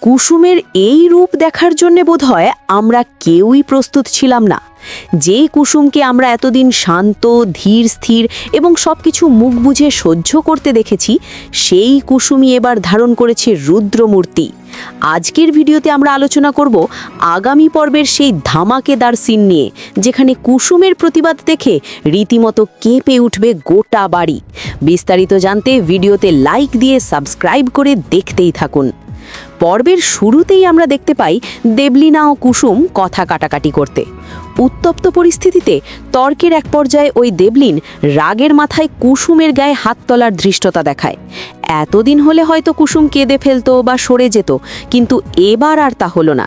কুসুমের এই রূপ দেখার জন্য বোধহয় আমরা কেউই প্রস্তুত ছিলাম না। যে কুসুমকে আমরা এতদিন শান্ত, ধীর, স্থির এবং সবকিছু মুখ বুঝে সহ্য করতে দেখেছি, সেই কুসুমই এবার ধারণ করেছে রুদ্রমূর্তি। আজকের ভিডিওতে আমরা আলোচনা করব আগামী পর্বের সেই ধামাকেদার সিন নিয়ে, যেখানে কুসুমের প্রতিবাদ দেখে রীতিমতো কেঁপে উঠবে গোটা বাড়ি। বিস্তারিত জানতে ভিডিওতে লাইক দিয়ে সাবস্ক্রাইব করে দেখতেই থাকুন। পর্বের শুরুতেই আমরা দেখতে পাই দেবলীনা ও কুসুম কথা কাটাকাটি করতে। উত্তপ্ত পরিস্থিতিতে তর্কের এক পর্যায়ে ওই দেবলীন রাগের মাথায় কুসুমের গায়ে হাত তোলার ধৃষ্টতা দেখায়। এতদিন হলে হয়তো কুসুম কেঁদে ফেলতো বা সরে যেত, কিন্তু এবার আর তা হলো না।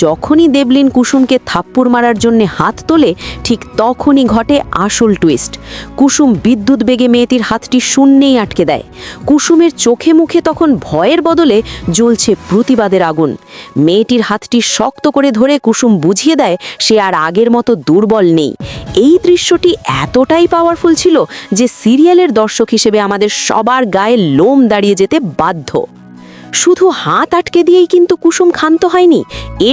যখনই দেবলীন কুসুমকে থাপ্পড় মারার জন্য হাত তোলে, ঠিক তখনই ঘটে আসল টুইস্ট। কুসুম বিদ্যুৎ বেগে মেয়েটির হাতটি শূন্যেই আটকে দেয়। কুসুমের চোখে মুখে তখন ভয়ের বদলে জ্বলছে প্রতিবাদের আগুন। মেয়েটির হাতটি শক্ত করে ধরে কুসুম বুঝিয়ে দেয় সে আর আগের মতো দুর্বল নেই। এই দৃশ্যটি এতটাই পাওয়ারফুল ছিল যে সিরিয়ালের দর্শক হিসেবে আমাদের সবার গায়ে লোম দাঁড়িয়ে যেতে বাধ্য। শুধু হাত আটকে দিয়েই কিন্তু কুসুম ক্ষান্ত হয়নি।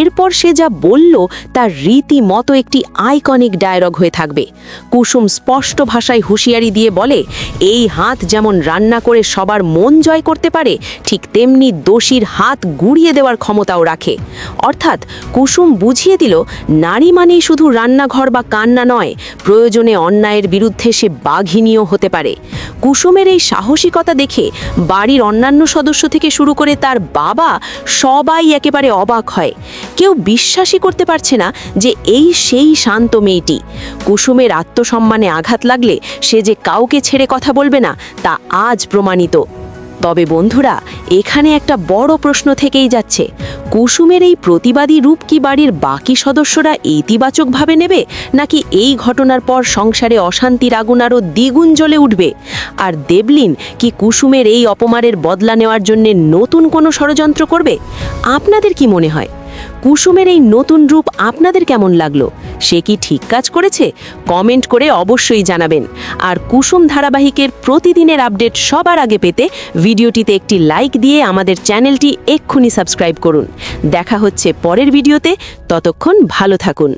এরপর সে যা বলল তার রীতিমতো একটি আইকনিক ডায়লগ হয়ে থাকবে। কুসুম স্পষ্ট ভাষায় হুঁশিয়ারি দিয়ে বলে, এই হাত যেমন রান্না করে সবার মন জয় করতে পারে, ঠিক তেমনি দোষীর হাত গুঁড়িয়ে দেওয়ার ক্ষমতাও রাখে। অর্থাৎ কুসুম বুঝিয়ে দিল, নারী মানেই শুধু রান্নাঘর বা কান্না নয়, প্রয়োজনে অন্যায়ের বিরুদ্ধে সে বাঘিনীও হতে পারে। কুসুমের এই সাহসিকতা দেখে বাড়ির অন্যান্য সদস্য থেকে শুরু করে তার বাবা সবাই একেবারে অবাক হয়। কেউ বিশ্বাসই করতে পারছে না যে এই সেই শান্ত মেয়েটি। কুসুমের আত্মসম্মানে আঘাত লাগলে সে যে কাউকে ছেড়ে কথা বলবে না, তা আজ প্রমাণিত। তবে বন্ধুরা, এখানে একটা বড় প্রশ্ন থেকেই যাচ্ছে, কুসুমের এই প্রতিবাদী রূপ কি বাড়ির বাকি সদস্যরা ইতিবাচকভাবে নেবে, নাকি এই ঘটনার পর সংসারে অশান্তির আগুন আরও দ্বিগুণ জ্বলে উঠবে? আর দেবলীন কি কুসুমের এই অপমানের বদলা নেওয়ার জন্য নতুন কোনো ষড়যন্ত্র করবে? আপনাদের কি মনে হয়? কুসুমের এই নতুন রূপ আপনাদের কেমন লাগলো? সে কি ঠিক কাজ করেছে? কমেন্ট করে অবশ্যই জানাবেন। আর কুসুম ধারাবাহিকের প্রতিদিনের আপডেট সবার আগে পেতে ভিডিওটিতে একটি লাইক দিয়ে আমাদের চ্যানেলটি এক্ষুনি সাবস্ক্রাইব করুন। দেখা হচ্ছে পরের ভিডিওতে, ততক্ষণ ভালো থাকুন।